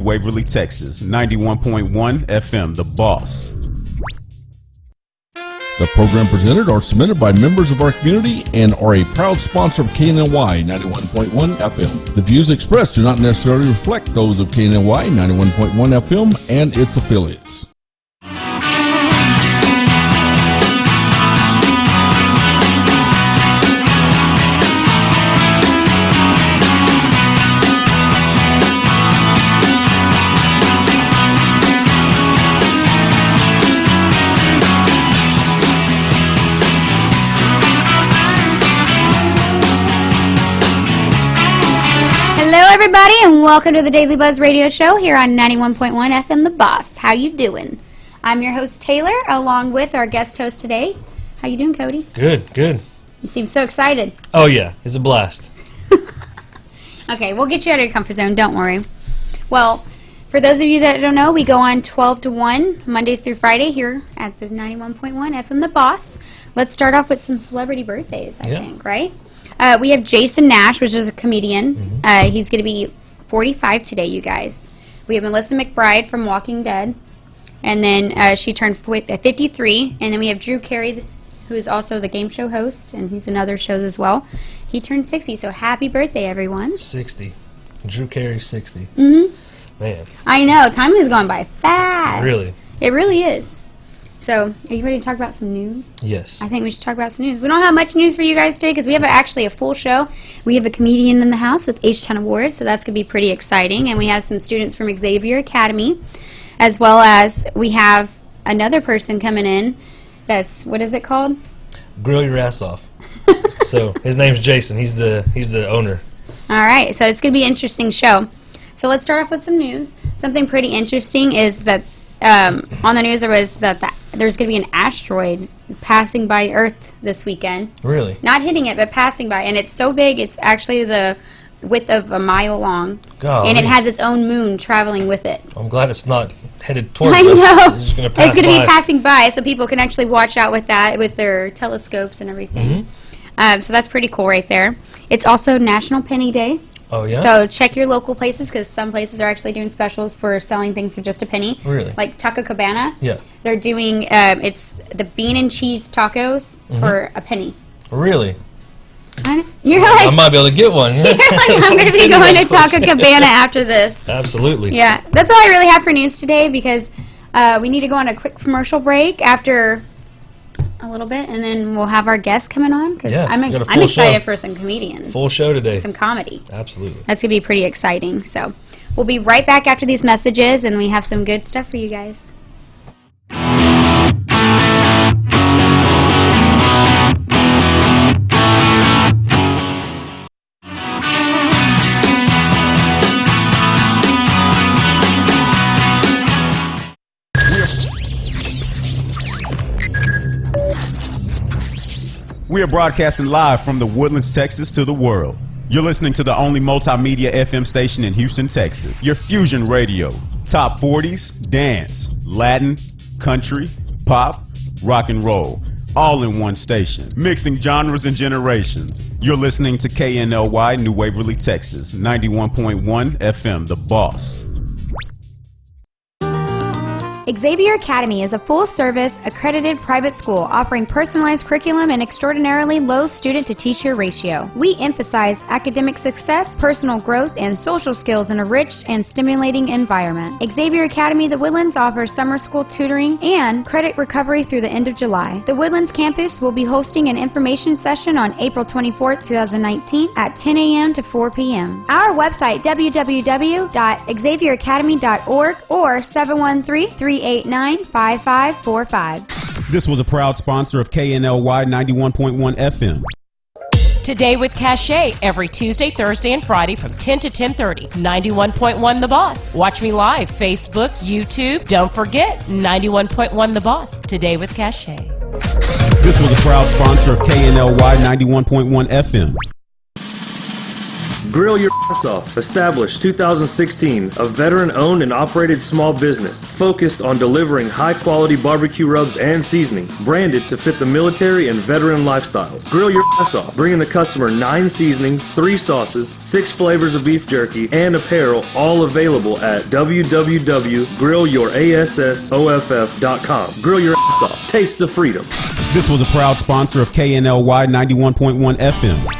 Waverly, Texas, 91.1 FM, The Boss. The program presented are submitted by members of our community and are a proud sponsor of KNLY 91.1 FM. The views expressed do not necessarily reflect those of KNLY 91.1 FM and its affiliates. Hello everybody and welcome to the Daily Buzz Radio Show here on 91.1 FM The Boss. How you doing? I'm your host Taylor along with our guest host today. How you doing, Cody? Good. You seem so excited. Oh yeah, it's a blast. Okay, we'll get you out of your comfort zone, don't worry. Well, for those of you that don't know, we go on 12 to 1 Mondays through Friday here at the 91.1 FM The Boss. Let's start off with some celebrity birthdays, I think, right? We have Jason Nash, which is a comedian. He's going to be 45 today, you guys. We have Melissa McBride from Walking Dead. And then she turned 53. And then we have Drew Carey, who is also the game show host, and he's in other shows as well. He turned 60, so happy birthday, everyone. 60. Drew Carey, 60. Mm-hmm. Man. I know. Time is going by fast. Really? It really is. So, are you ready to talk about some news? Yes. I think we should talk about some news. We don't have much news for you guys today because we have actually a full show. We have a comedian in the house with H10 Awards, so that's going to be pretty exciting. And we have some students from Xavier Academy, as well as we have another person coming in that's, what is it called? Grill your ass off. So, his name's Jason. He's the owner. All right, so it's going to be an interesting show. So, let's start off with some news. Something pretty interesting is that on the news there was that there's going to be an asteroid passing by Earth this weekend. Really? Not hitting it, but passing by. And it's so big, it's actually the width of a mile long. God, and it has its own moon traveling with it. I'm glad it's not headed towards us. I know. It's going to pass It's going to by. be passing by, so people can actually watch out with that, with their telescopes and everything. So that's pretty cool right there. It's also National Penny Day. Oh, yeah? So check your local places because some places are actually doing specials for selling things for just a penny. Really? Like Taco Cabana. Yeah. They're doing, it's the bean and cheese tacos for a penny. Really? You're like, I might be able to get one. you're like, I'm going to be going to Taco Cabana after this. Absolutely. Yeah. That's all I really have for news today because we need to go on a quick commercial break after a little bit, and then we'll have our guests coming on because I'm excited for some comedians. Full show today. Some comedy. Absolutely. That's going to be pretty exciting. So we'll be right back after these messages, and we have some good stuff for you guys. We are broadcasting live from the Woodlands, Texas to the world. You're listening to the only multimedia FM station in Houston, Texas. Your Fusion Radio. Top 40s, dance, Latin, country, pop, rock and roll. All in one station. Mixing genres and generations. You're listening to KNLY New Waverly, Texas. 91.1 FM, The Boss. Xavier Academy is a full-service, accredited private school offering personalized curriculum and extraordinarily low student-to-teacher ratio. We emphasize academic success, personal growth, and social skills in a rich and stimulating environment. Xavier Academy The Woodlands offers summer school tutoring and credit recovery through the end of July. The Woodlands campus will be hosting an information session on April 24, 2019 at 10 a.m. to 4 p.m. Our website, www.xavieracademy.org or 713-389-5545. This was a proud sponsor of KNLY 91.1 FM. Today with Cachet, every Tuesday, Thursday, and Friday from 10 to 10:30. 91.1 The Boss. Watch me live, Facebook, YouTube. Don't forget, 91.1 The Boss. Today with Cachet. This was a proud sponsor of KNLY 91.1 FM. Grill Your Ass Off, established 2016, a veteran-owned and operated small business focused on delivering high-quality barbecue rubs and seasonings, branded to fit the military and veteran lifestyles. Grill Your Ass Off, bringing the customer 9 seasonings, 3 sauces, 6 flavors of beef jerky, and apparel, all available at www.grillyourassOFF.com. Grill Your Ass Off. Taste the freedom. This was a proud sponsor of KNLY 91.1 FM.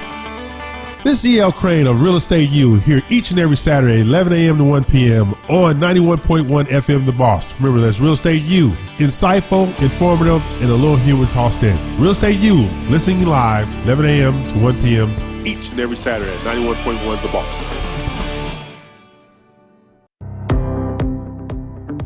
This is E.L. Crane of Real Estate U here each and every Saturday, 11 a.m. to 1 p.m. on 91.1 FM The Boss. Remember, that's Real Estate U. Insightful, informative, and a little humor tossed in. Real Estate U, listening live, 11 a.m. to 1 p.m. each and every Saturday at 91.1 The Boss.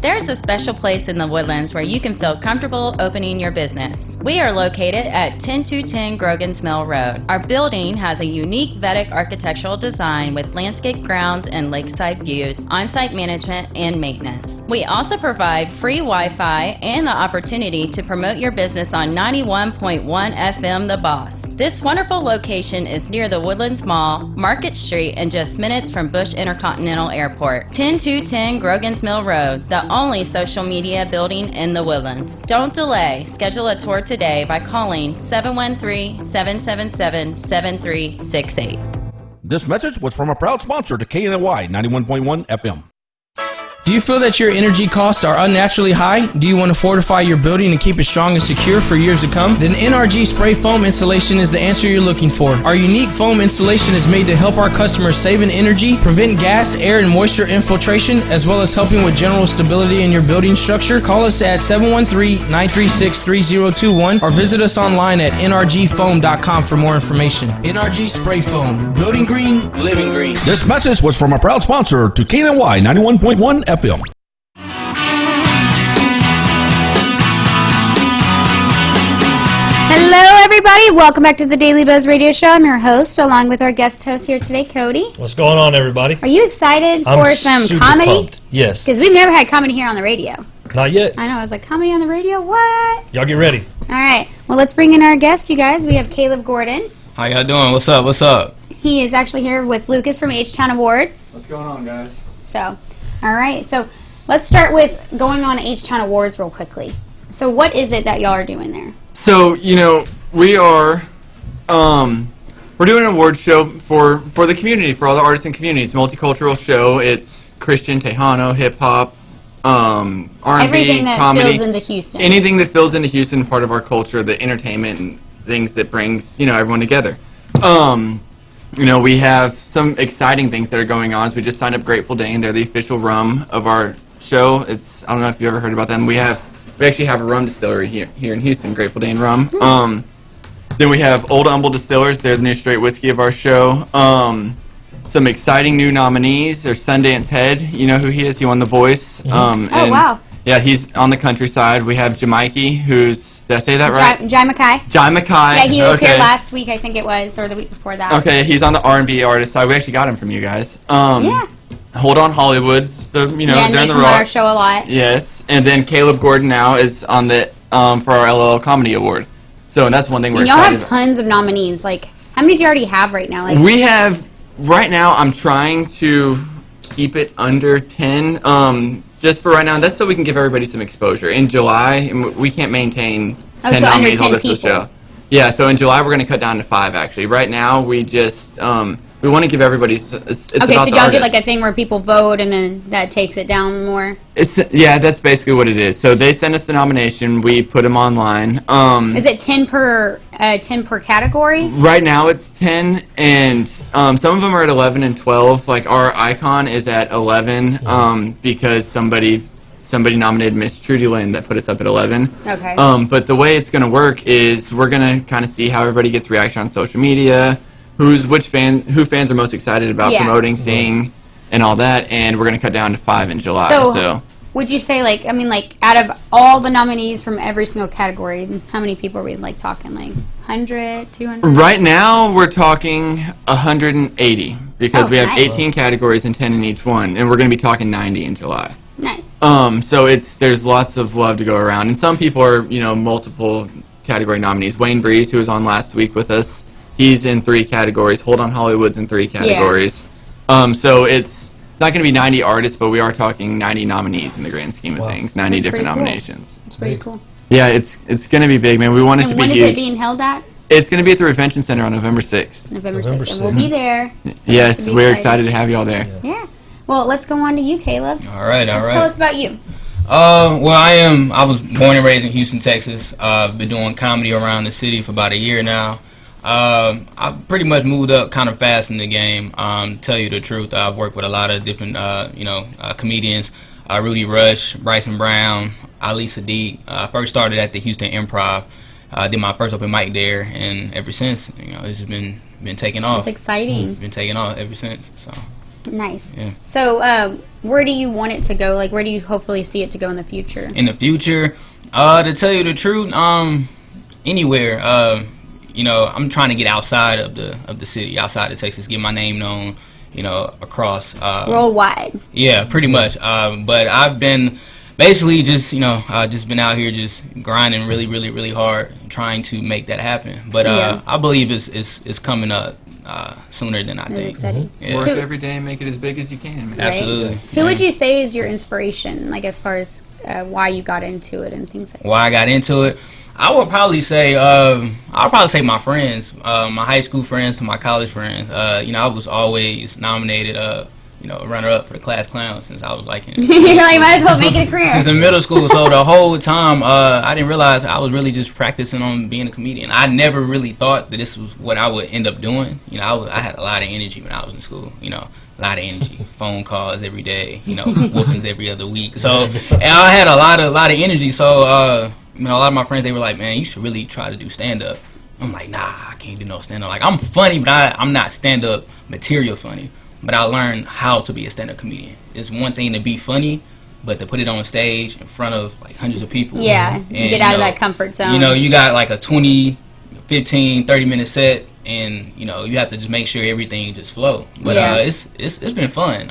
There's a special place in the Woodlands where you can feel comfortable opening your business. We are located at 10210 Grogan's Mill Road. Our building has a unique Vedic architectural design with landscape grounds and lakeside views, on-site management, and maintenance. We also provide free Wi-Fi and the opportunity to promote your business on 91.1 FM The Boss. This wonderful location is near the Woodlands Mall, Market Street, and just minutes from Bush Intercontinental Airport. 10210 Grogan's Mill Road, the only social media building in the Woodlands. Don't delay. Schedule a tour today by calling 713-777-7368. This message was from a proud sponsor to KNY 91.1 FM. Do you feel that your energy costs are unnaturally high? Do you want to fortify your building and keep it strong and secure for years to come? Then NRG Spray Foam Insulation is the answer you're looking for. Our unique foam insulation is made to help our customers save in energy, prevent gas, air, and moisture infiltration, as well as helping with general stability in your building structure. Call us at 713-936-3021 or visit us online at nrgfoam.com for more information. NRG Spray Foam. Building green, living green. This message was from a proud sponsor to KNY 91.1 FM. Hello, everybody. Welcome back to the Daily Buzz Radio Show. I'm your host, along with our guest host here today, Cody. What's going on, everybody? Are you excited I'm for some super comedy? pumped. Yes. Because we've never had comedy here on the radio. Not yet. I know. I was like, comedy on the radio? What? Y'all get ready. All right. Well, let's bring in our guest, you guys. We have Caleb Gordon. How y'all doing? What's up? What's up? He is actually here with Lucas from H-Town Awards. What's going on, guys? So, all right. So, let's start with going on H-Town Awards real quickly. So, what is it that y'all are doing there? So, we are, we're doing an award show for the community, for all the artists and community. It's a multicultural show. It's Christian, Tejano, hip-hop, R&B, Everything that comedy. fills into Houston. Anything that fills into Houston, part of our culture, the entertainment and things that brings, everyone together. We have some exciting things that are going on. So we just signed up Grateful Dane. They're the official rum of our show. I don't know if you ever heard about them. We actually have a rum distillery here in Houston, Grateful Dane Rum. Then we have Old Humble Distillers. They're the new straight whiskey of our show. Some exciting new nominees. There's Sundance Head. You know who he is? He won The Voice. Wow. Yeah, he's on the countryside. We have Jamaiki, who's, did I say that right? Jai Mackay. Jai Mackay. Yeah, he was here last week, I think it was, or the week before that. Okay, he's on the R&B artist side. We actually got him from you guys. Yeah. Hold On Hollywood's, they're in Yeah, and the they come rock. on our show a lot. Yes, and then Caleb Gordon now is on the for our LOL Comedy Award. So that's one thing we're And y'all excited have tons of nominees. Like, how many do you already have right now? Like, We have, right now, I'm trying to keep it under 10, just for right now. That's so we can give everybody some exposure. In July, we can't maintain 10 so under nominees all 10 the people. show. Yeah, so in July we're going to cut down to 5, actually. Right now, we just, we want to give everybody, it's okay, about so the y'all artist. get like a thing where people vote and then that takes it down more? Yeah, that's basically what it is. So they send us the nomination, we put them online. Is it 10 per category? Right now it's 10, and some of them are at 11 and 12. Like our icon is at 11 because somebody nominated Miss Trudy Lynn that put us up at 11. Okay. But the way it's going to work is we're going to kind of see how everybody gets reaction on social media, who fans are most excited about promoting, seeing, and all that, and we're going to cut down to 5 in July. So would you say, like, out of all the nominees from every single category, how many people are we, like, talking? Like, 100, 200? Right now, we're talking 180 because we have nice. 18 categories and 10 in each one, and we're going to be talking 90 in July. Nice. So there's lots of love to go around, and some people are, multiple category nominees. Wayne Breeze, who was on last week with us, He's in 3 categories. Hold on Hollywood's in 3 categories. So it's not going to be 90 artists, but we are talking 90 nominees in the grand scheme of things. 90 different nominations. It's pretty cool. Yeah, it's going to be big, man. We want it to be huge. And when is it being held at? It's going to be at the Revention Center on November 6th. November 6th. And we'll be there. So yes, we're excited to have you all there. Yeah. Well, let's go on to you, Caleb. All right. Tell us about you. Well, I was born and raised in Houston, Texas. I've been doing comedy around the city for about a year now. I pretty much moved up kind of fast in the game. Tell you the truth, I've worked with a lot of different, comedians. Rudy Rush, Bryson Brown, Ali Sadiq. I first started at the Houston Improv. I did my first open mic there, and ever since, it's just been taking off. That's exciting. It's been taking off ever since. So. Nice. Yeah. So, where do you want it to go? Like, where do you hopefully see it to go in the future? In the future, to tell you the truth, anywhere. I'm trying to get outside of the city, outside of Texas, get my name known, across worldwide. Yeah, pretty much. But I've been basically just been out here just grinding really, really, really hard, trying to make that happen. But I believe it's coming up sooner than I think. Yeah. Work every day and make it as big as you can. Man. Absolutely. Who would you say is your inspiration, like as far as why you got into it and things like that? Why I got into it? I would probably say my friends, my high school friends to my college friends. I was always nominated, runner up for the class clown since I was like you're like, might as well make it a career. Since in middle school. So the whole time, I didn't realize I was really just practicing on being a comedian. I never really thought that this was what I would end up doing. I had a lot of energy when I was in school. A lot of energy, phone calls every day. Whoopings every other week. So and I had a lot of energy. So a lot of my friends, they were like, man, you should really try to do stand-up. I'm like, nah, I can't do no stand-up. Like, I'm funny, but I'm not stand-up material funny. But I learned how to be a stand-up comedian. It's one thing to be funny, but to put it on stage in front of, like, hundreds of people. Yeah, and, get out of that comfort zone. You got, like, a 20, 15, 30-minute set, and, you have to just make sure everything just flow. But it's been fun.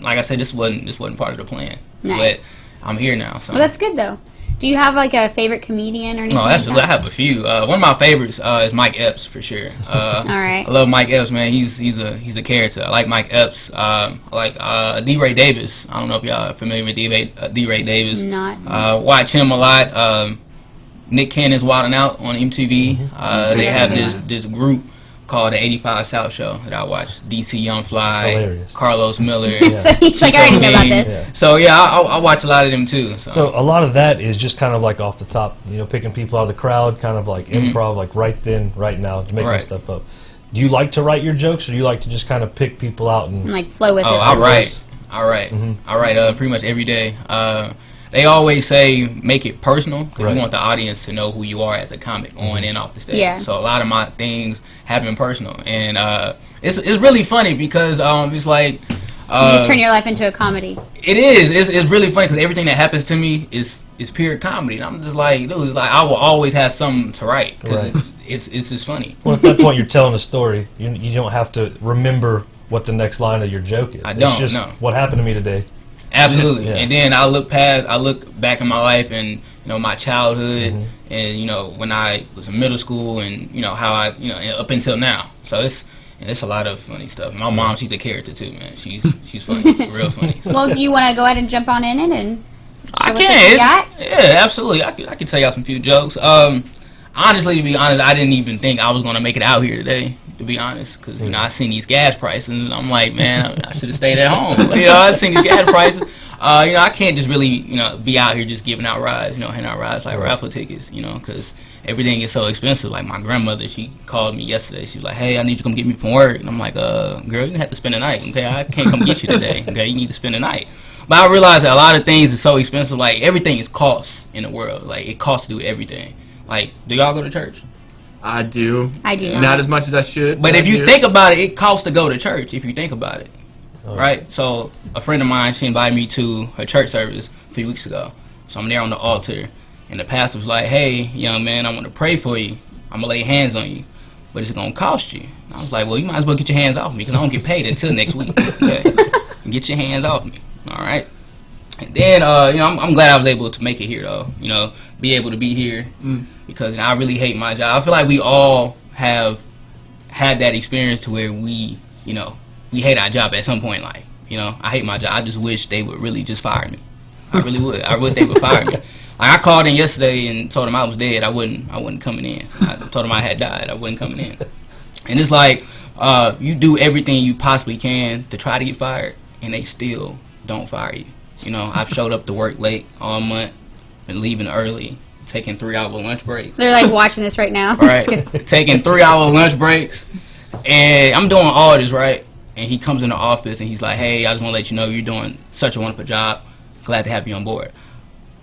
Like I said, this wasn't part of the plan. Nice. But I'm here now. So. Well, that's good, though. Do you have like a favorite comedian or anything? No, absolutely. I have a few. One of my favorites is Mike Epps for sure. All right. I love Mike Epps, man. He's a character. I like Mike Epps. I like D. Ray Davis. I don't know if y'all are familiar with D. Ray Davis. Not. Watch him a lot. Nick Cannon's Wildin' Out on MTV. They have this group called the 85 South Show that I watch. DC Young Fly, Carlos Miller. So he's like, I already know about this. Yeah. So yeah, I watch a lot of them too. So a lot of that is just kind of like off the top, picking people out of the crowd, kind of like improv, like right then, right now, to make stuff up. Do you like to write your jokes, or do you like to just kind of pick people out and like flow with it? I write. I write pretty much every day. They always say make it personal because you want the audience to know who you are as a comic on and off the stage. Yeah. So a lot of my things have been personal, and it's really funny because it's like you just turn your life into a comedy. It is. It's really funny because everything that happens to me is pure comedy, and I'm just like, dude, it's like I will always have something to write because it's just funny. Well, at that point, you're telling a story. You don't have to remember what the next line of your joke is. It's just what happened to me today. Absolutely. Yeah. And then I look back in my life and my childhood and when I was in middle school and how I up until now. So it's a lot of funny stuff. My mom, she's a character too, man. She's funny, real funny. So. Well, do you want to go ahead and jump on in it and I can. Yeah, absolutely. I can tell y'all some few jokes. Honestly, to be honest, I didn't even think I was going to make it out here today, to be honest, because, I seen these gas prices, and I'm like, man, I should have stayed at home. I seen these gas prices. I can't just really, be out here just giving out rides, handing out rides like raffle tickets, because everything is so expensive. Like, my grandmother, she called me yesterday. She was like, hey, I need you to come get me from work. And I'm like, girl, you're going to have to spend the night, okay? I can't come get you today, okay? You need to spend the night. But I realized that a lot of things is so expensive. Like, everything is cost in the world. Like, it costs to do everything. Like, do y'all go to church? I do. I do. Not as much as I should. But if you think about it, it costs to go to church if you think about it. Right? So, a friend of mine, she invited me to her church service a few weeks ago. So, I'm there on the altar. And the pastor was like, hey, young man, I want to pray for you. I'm going to lay hands on you. But it's going to cost you. And I was like, well, you might as well get your hands off me because I don't get paid until next week. Okay? Get your hands off me. All right? And then, I'm glad I was able to make it here, though. Be able to be here because I really hate my job. I feel like we all have had that experience to where we hate our job at some point in life. I hate my job. I just wish they would really just fire me. I really would. I wish they would fire me. I called in yesterday and told them I was dead. I wasn't coming in. I told them I had died. I wasn't coming in. And it's like you do everything you possibly can to try to get fired, and they still don't fire you. I've showed up to work late all month, been leaving early, taking 3-hour lunch breaks. They're like watching this right now. Right, taking 3-hour lunch breaks, and I'm doing all this, right? And he comes in the office and he's like, "Hey, I just want to let you know you're doing such a wonderful job. Glad to have you on board."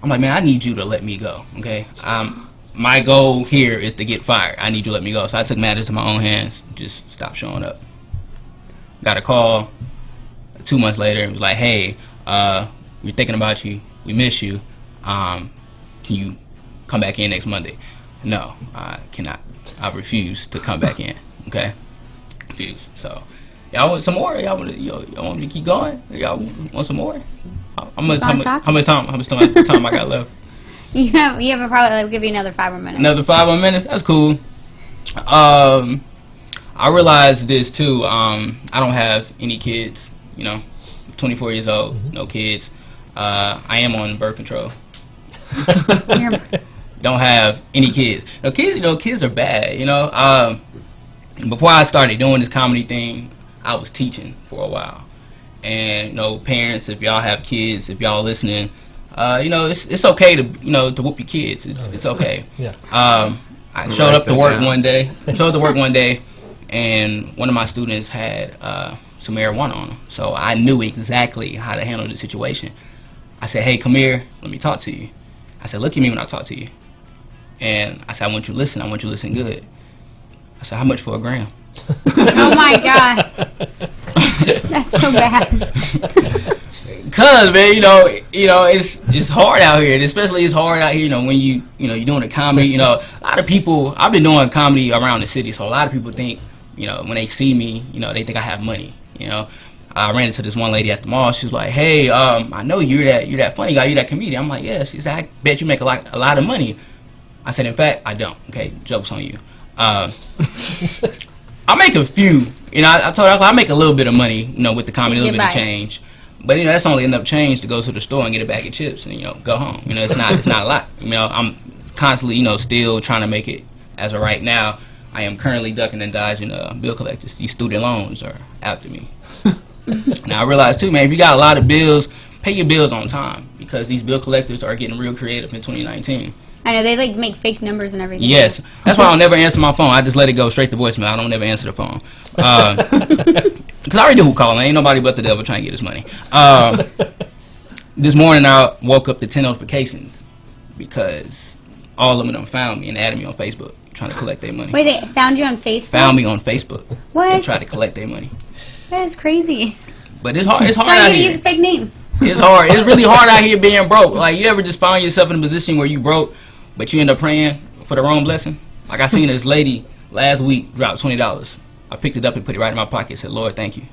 I'm like, "Man, I need you to let me go, okay? My goal here is to get fired. I need you to let me go." So I took matters in my own hands, just stopped showing up. Got a call 2 months later. It was like, "Hey, we're thinking about you. We miss you. Can you come back in next Monday?" No, I cannot. I refuse to come back in, okay? Refuse. So, y'all want some more? Y'all want me to keep going? Y'all want some more? How much time I got left? You have a probably like, give you another 5 more minutes. Another 5 more minutes? That's cool. I realized this too. I don't have any kids. 24 years old, no kids. I am on birth control. Don't have any kids. Kids are bad. Before I started doing this comedy thing, I was teaching for a while. And parents, if y'all have kids, if y'all listening, it's okay to whoop your kids. It's okay. Yeah. I showed up to work one day. And one of my students had some marijuana on him. So I knew exactly how to handle the situation. I said, "Hey, come here. Let me talk to you." I said, "Look at me when I talk to you." And I said, I want you to listen good." I said, "How much for a gram?" Oh my God. That's so bad. Cause man, it's hard out here. Especially it's hard out here, when you're doing a comedy. A lot of people. I've been doing comedy around the city, so a lot of people think, when they see me, they think I have money. I ran into this one lady at the mall. She was like, "Hey, I know you're that funny guy. You're that comedian." I'm like, "Yes." She said, "I bet you make a lot of money." I said, "In fact, I don't." Okay, joke's on you. I make a few. I told her I make a little bit of money. With the comedy, a little bit of change. But that's only enough change to go to the store and get a bag of chips and go home. It's not a lot. I'm constantly still trying to make it. As of right now, I am currently ducking and dodging bill collectors. These student loans are after me. Now I realize too, man, if you got a lot of bills, pay your bills on time, because these bill collectors are getting real creative in 2019. I know, they make fake numbers and everything. Yes, that's why I don't never answer my phone. I just let it go straight to voicemail. I don't ever answer the phone. Because I already know who calling. Ain't nobody but the devil trying to get his money. This morning I woke up to 10 notifications because all of them found me and added me on Facebook trying to collect their money. Wait, they found you on Facebook? Found me on Facebook. What? And tried to collect their money. That is crazy. But it's hard. It's hard so out you here. use a fake name. It's hard. It's really hard out here being broke. Like, you ever just find yourself in a position where you broke, but you end up praying for the wrong blessing? Like, I seen this lady last week drop $20. I picked it up and put it right in my pocket. Said, "Lord, thank you."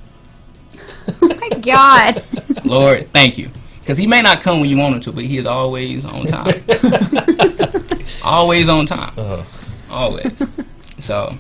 Oh my God. Lord, thank you. Because he may not come when you want him to, but he is always on time. Always on time. Always. So.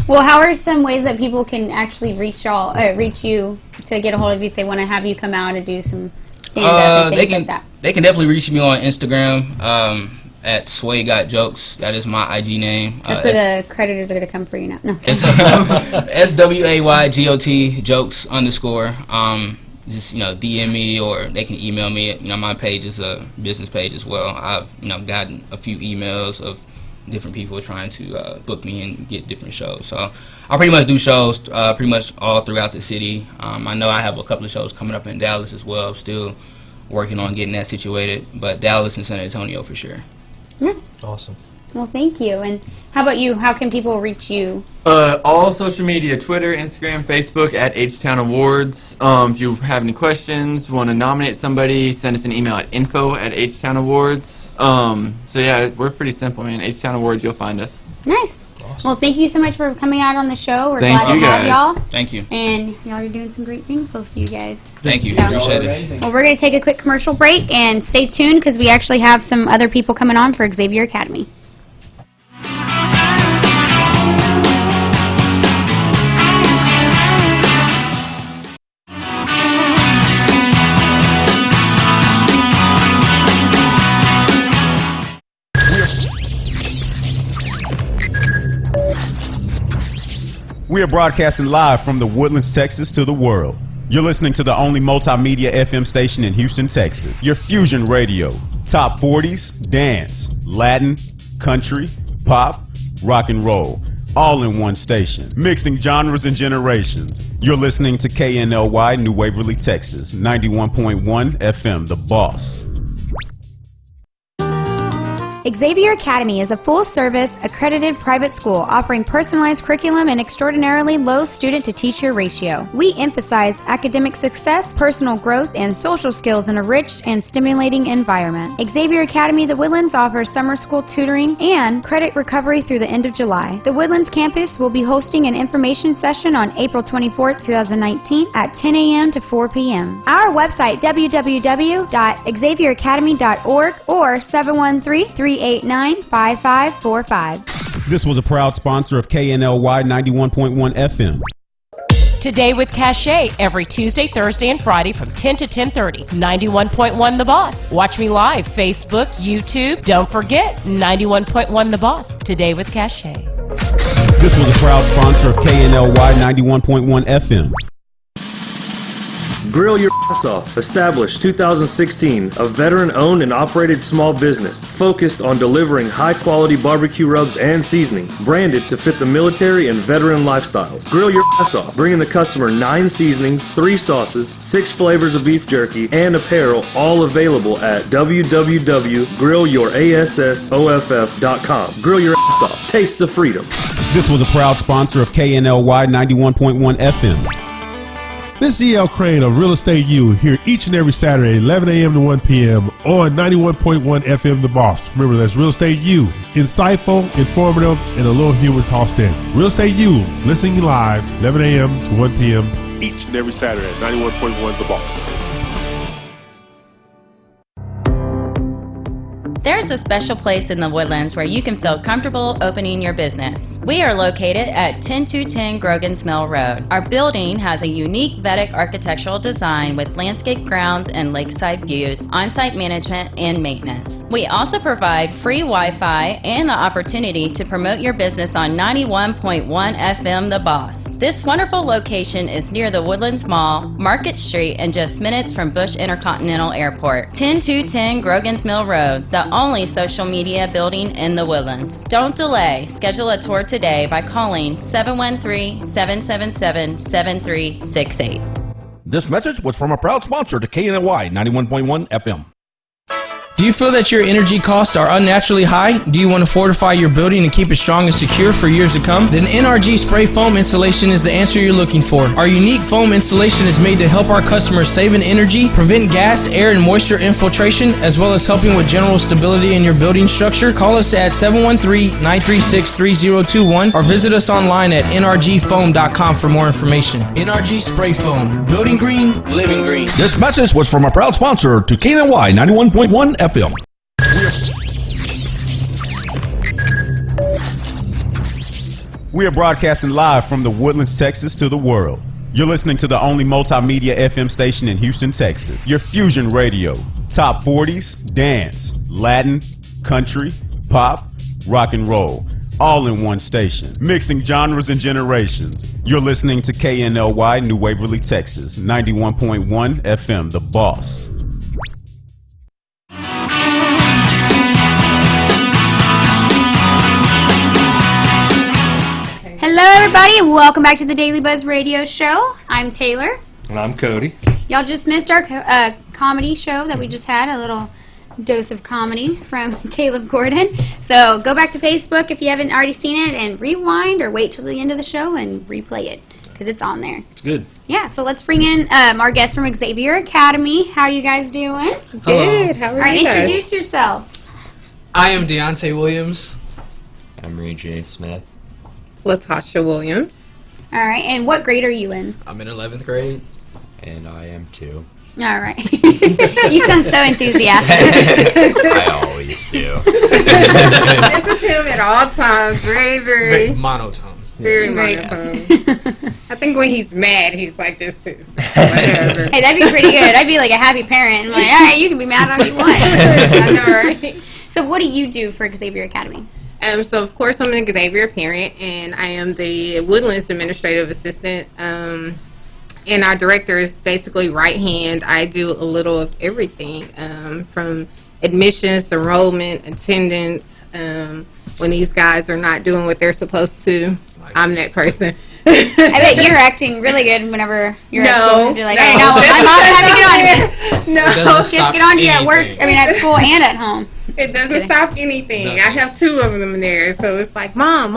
Well, how are some ways that people can actually reach you to get a hold of you if they want to have you come out and do some stand-up and things like that? They can definitely reach me on Instagram at Sway Got Jokes. That is my IG name. That's where the creditors are going to come for you now. No. SWAYGOT jokes _ just DM me, or they can email me. My page is a business page as well. I've gotten a few emails of different people trying to book me and get different shows. So I pretty much do shows pretty much all throughout the city. I know I have a couple of shows coming up in Dallas as well. Still working on getting that situated, but Dallas and San Antonio for sure. Nice. Awesome. Well, thank you. And how about you? How can people reach you? All social media, Twitter, Instagram, Facebook, at H-Town Awards. If you have any questions, want to nominate somebody, send us an email at info@HTown Awards. So yeah, we're pretty simple, man. H-Town Awards, you'll find us. Nice. Awesome. Well, thank you so much for coming out on the show. We're glad to have y'all. Thank you. And y'all are doing some great things, both of you guys. Thank you. So, Appreciate it. Well, we're going to take a quick commercial break, and stay tuned because we actually have some other people coming on for Xavier Academy. We are broadcasting live from the Woodlands, Texas to the world. You're listening to the only multimedia FM station in Houston, Texas. Your fusion radio. Top 40s, dance, Latin, country, pop, rock and roll. All in one station. Mixing genres and generations. You're listening to KNLY New Waverly, Texas. 91.1 FM, The Boss. Xavier Academy is a full-service, accredited private school offering personalized curriculum and extraordinarily low student-to-teacher ratio. We emphasize academic success, personal growth, and social skills in a rich and stimulating environment. Xavier Academy The Woodlands offers summer school tutoring and credit recovery through the end of July. The Woodlands campus will be hosting an information session on April 24, 2019 at 10 a.m. to 4 p.m. Our website, www.xavieracademy.org or 713-389-5545. This was a proud sponsor of KNLY 91.1 FM. Today with Cachet, every Tuesday, Thursday, and Friday from 10 to 10:30. 91.1 The Boss. Watch me live, Facebook, YouTube. Don't forget, 91.1 The Boss. Today with Cachet. This was a proud sponsor of KNLY 91.1 FM. Grill your ass off. Established 2016, a veteran-owned and operated small business focused on delivering high-quality barbecue rubs and seasonings, branded to fit the military and veteran lifestyles. Grill your ass off, bringing the customer 9 seasonings, 3 sauces, 6 flavors of beef jerky, and apparel, all available at www.grillyourassoff.com. Grill your ass off. Taste the freedom. This was a proud sponsor of KNLY 91.1 FM. This E.L. Crane of Real Estate U here each and every Saturday, 11 a.m. to 1 p.m. on 91.1 FM The Boss. Remember, that's Real Estate U. Insightful, informative, and a little humor tossed in. Real Estate U, listening live, 11 a.m. to 1 p.m. each and every Saturday at 91.1 The Boss. There's a special place in the Woodlands where you can feel comfortable opening your business. We are located at 10210 Grogan's Mill Road. Our building has a unique Vedic architectural design with landscape grounds and lakeside views, on-site management, and maintenance. We also provide free Wi-Fi and the opportunity to promote your business on 91.1 FM The Boss. This wonderful location is near the Woodlands Mall, Market Street, and just minutes from Bush Intercontinental Airport. 10210 Grogan's Mill Road, the only social media building in the Woodlands. Don't delay. Schedule a tour today by calling 713-777-7368. This message was from a proud sponsor to KNLY 91.1 FM. Do you feel that your energy costs are unnaturally high? Do you want to fortify your building and keep it strong and secure for years to come? Then NRG Spray Foam Insulation is the answer you're looking for. Our unique foam insulation is made to help our customers save in energy, prevent gas, air, and moisture infiltration, as well as helping with general stability in your building structure. Call us at 713-936-3021 or visit us online at nrgfoam.com for more information. NRG Spray Foam. Building green, living green. This message was from a proud sponsor to KNLY 91.1 FM. We are broadcasting live from the Woodlands, Texas to the world. You're listening to the only multimedia FM station in Houston, Texas. Your fusion radio. Top 40s, dance, Latin, country, pop, rock and roll. All in one station. Mixing genres and generations. You're listening to KNLY New Waverly, Texas. 91.1 FM, The Boss. Hello, everybody, and welcome back to the Daily Buzz Radio Show. I'm Taylor. And I'm Cody. Y'all just missed our comedy show that we just had, a little dose of comedy from Caleb Gordon. So go back to Facebook if you haven't already seen it and rewind, or wait till the end of the show and replay it because it's on there. It's good. Yeah, so let's bring in our guests from Xavier Academy. How are you guys doing? Good. How are All right, you guys? introduce yourselves. I am Deontay Williams. I'm Ray J. Smith. Latasha Williams. All right, and what grade are you in? I'm in 11th grade. And I am too. All right. You sound so enthusiastic. I always do. This is him at all times. Very monotone. Very monotone. I think when he's mad, he's like this too. Whatever. Hey, that'd be pretty good. I'd be like a happy parent. I'm like, all right, you can be mad all you want. I know, right? So what do you do for Xavier Academy? So of course I'm an Xavier parent, and I am the Woodlands administrative assistant. And our director is basically right hand. I do a little of everything, from admissions, enrollment, attendance. When these guys are not doing what they're supposed to, I'm that person. I bet you're acting really good whenever you're at school, because you're like, hey, no, my mom had to get on here. No, she has to get on here at work. I mean, at school and at home. It doesn't stop anything. I have 2 of them there, so it's like, mom,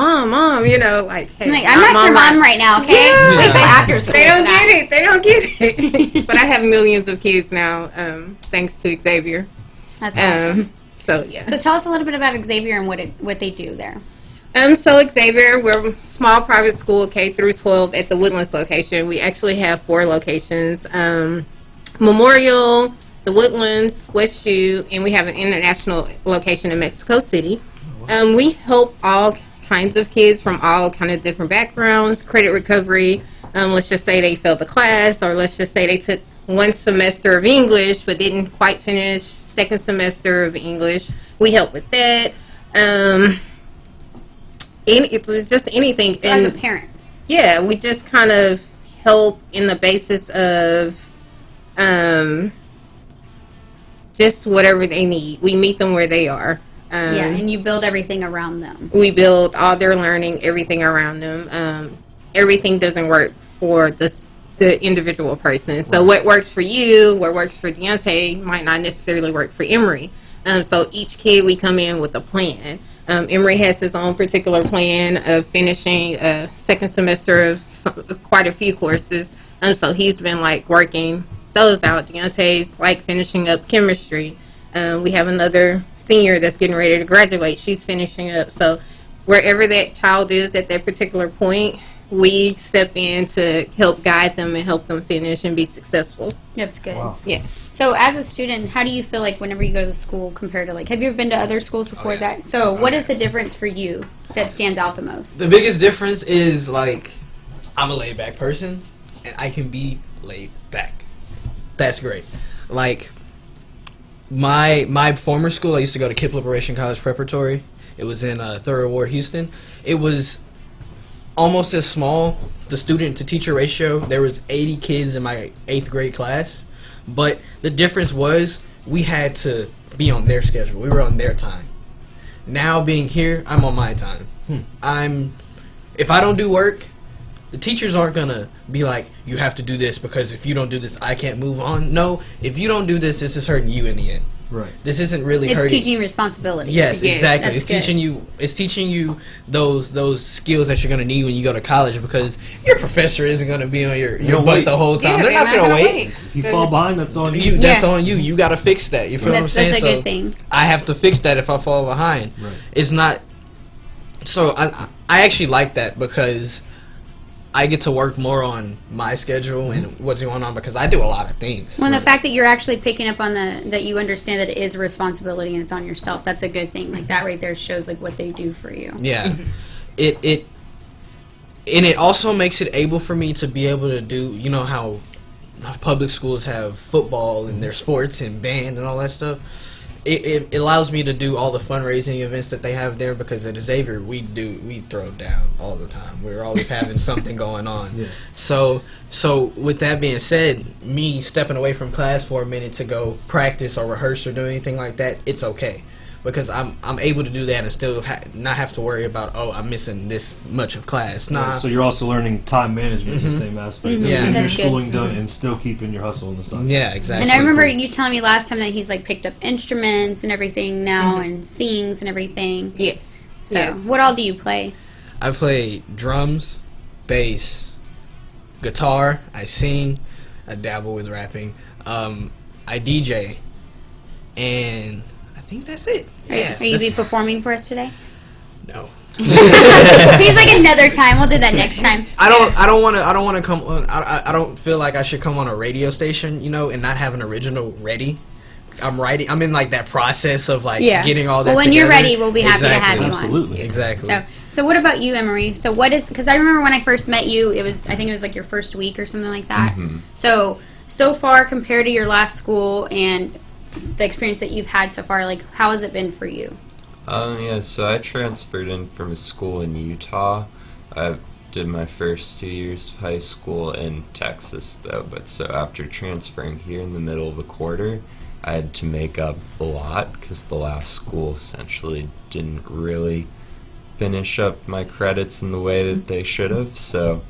you know, like, hey, I'm not your mom right now, okay? Yeah. Wait till after school. They don't get it. They don't get it. But I have millions of kids now, thanks to Xavier. That's awesome. So yeah. So tell us a little bit about Xavier and what they do there. So Xavier, we're a small private school, K through 12 at the Woodlands location. We actually have 4 locations: Memorial, the Woodlands, West U, and we have an international location in Mexico City. We help all kinds of kids from all kind of different backgrounds, credit recovery. Let's just say they failed the class, or let's just say they took 1 semester of English but didn't quite finish 2nd semester of English. We help with that. It was just anything. So as a parent. Yeah, we just kind of help in the basis of just whatever they need. We meet them where they are. Yeah, and you build everything around them. We build all their learning, everything around them. Everything doesn't work for the individual person. So what works for you, what works for Deontay, might not necessarily work for Emory. So each kid, we come in with a plan. Emory has his own particular plan of finishing a 2nd semester of quite a few courses. So he's been like working those out. Deontay's like finishing up chemistry. We have another senior that's getting ready to graduate. She's finishing up. So wherever that child is at that particular point, we step in to help guide them and help them finish and be successful. That's good. Wow. Yeah. So as a student, how do you feel like whenever you go to the school compared to, like, have you ever been to other schools before that? So what is the difference for you that stands out the most? The biggest difference is, like, I'm a laid back person and I can be laid back. That's great. Like, my former school, I used to go to Kip Liberation College Preparatory. It was in Thurl Ward, Houston. It was almost as small, the student to teacher ratio. There was 80 kids in my 8th grade class, but the difference was we had to be on their schedule. We were on their time. Now being here, I'm on my time. If I don't do work, the teachers aren't gonna be like, you have to do this because if you don't do this, I can't move on. No, if you don't do this, this is hurting you in the end. Right. This isn't really It's hurting. teaching you responsibility. Yes, exactly. That's It's teaching you. It's teaching you those skills that you're gonna need when you go to college, because your professor isn't gonna be on your butt wait. the whole time. Yeah, they're not gonna wait. If you fall behind, that's on you. That's on you. You gotta fix that. You feel what I'm saying? That's a So good thing. I have to fix that if I fall behind. Right. It's not. So I actually like that because I get to work more on my schedule and what's going on, because I do a lot of things. Well, and the fact that you're actually picking up on that you understand that it is a responsibility and it's on yourself, that's a good thing. Like, that right there shows like what they do for you. Yeah. It also makes it able for me to be able to do, you know how public schools have football and their sports and band and all that stuff. It allows me to do all the fundraising events that they have there, because at Xavier we throw down all the time. We're always having something going on. Yeah. So with that being said, me stepping away from class for a minute to go practice or rehearse or do anything like that, it's okay, because I'm able to do that and still not have to worry about, oh, I'm missing this much of class. Nah. So you're also learning time management in the same aspect. Mm-hmm. Yeah. Getting your That's good. schooling done and still keeping your hustle on the side. Yeah, exactly. And I remember you telling me last time that he's like picked up instruments and everything now and sings and everything. Yes. So Yes. what all do you play? I play drums, bass, guitar, I sing, I dabble with rapping, I DJ, and I think that's it. Are you going to be performing for us today? No. He's like, another time. We'll do that next time. I don't want to come on. I don't feel like I should come on a radio station, and not have an original ready. I'm writing. I'm in like that process of like getting all that. Well, when together. you're ready, we'll be happy to have you on. Absolutely. Exactly. So what about you, Emory? So what is? Because I remember when I first met you, I think it was like your first week or something like that. Mm-hmm. So far compared to your last school and the experience that you've had so far, like, how has it been for you? Yeah, so I transferred in from a school in Utah. I did my first 2 years of high school in Texas, though, but so after transferring here in the middle of a quarter, I had to make up a lot because the last school essentially didn't really finish up my credits in the way that they should have, so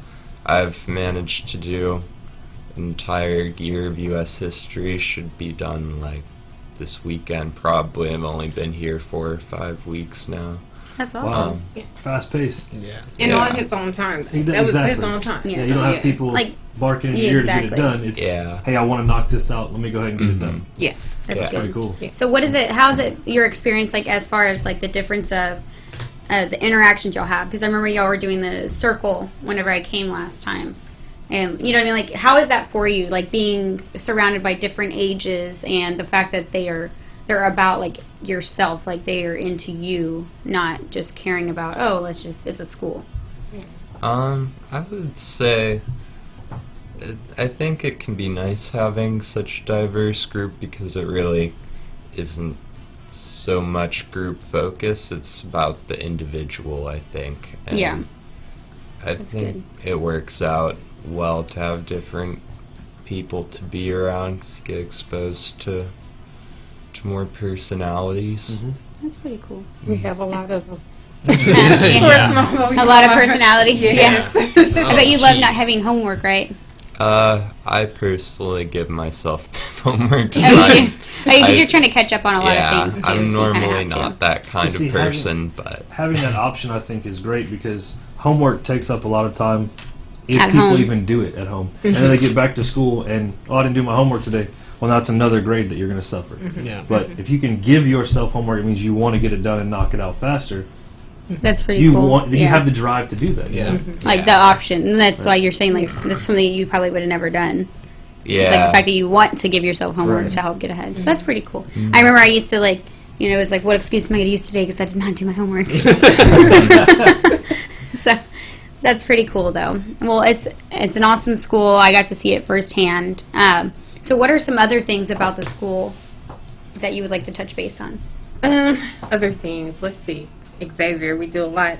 I've managed to do an entire year of U.S. history. Should be done like this weekend probably. I've only been here 4 or 5 weeks now. That's awesome. Fast paced. Yeah. And on his own time. That was his own time. Yeah, you don't have people Like, barking in your ear to get it done. It's, hey, I want to knock this out. Let me go ahead and get it done. Yeah. That's Pretty good. cool. So what is it, how's it your experience like as far as like the difference of the interactions y'all have? Because I remember y'all were doing the circle whenever I came last time. And you know what I mean? Like, how is that for you? Like being surrounded by different ages and the fact that they're about like yourself, like they are into you, not just caring about, oh, it's a school. I would say I think it can be nice having such a diverse group because it really isn't so much group focus. It's about the individual, I think. And Yeah. I think it works out well to have different people to be around 'cause you get exposed to more personalities. That's pretty cool. We have a lot of them. A lot of personalities. Yes. Yeah. I bet you love not having homework, right? I personally give myself homework. Because you're trying to catch up on a lot of things too. I'm so you kinda normally have to. not that kind You see, of person, but having that option, I think, is great because homework takes up a lot of time if At people home. even do it at home. And then they get back to school and, oh, I didn't do my homework today. Well, that's another grade that you're going to suffer. Yeah. But if you can give yourself homework, it means you want to get it done and knock it out faster. That's pretty You cool. you have the drive to do that. you know? Like the option, and that's why you're saying like that's something you probably would have never done. yeah. It's like the fact that you want to give yourself homework Right. to help get ahead. So that's pretty cool. I remember I used to like, you know, it was like, what excuse am I going to use today because I did not do my homework. So that's pretty cool though. Well, it's an awesome school. I got to see it firsthand. So what are some other things about the school that you would like to touch base on? Other things. Let's see. Xavier, we do a lot.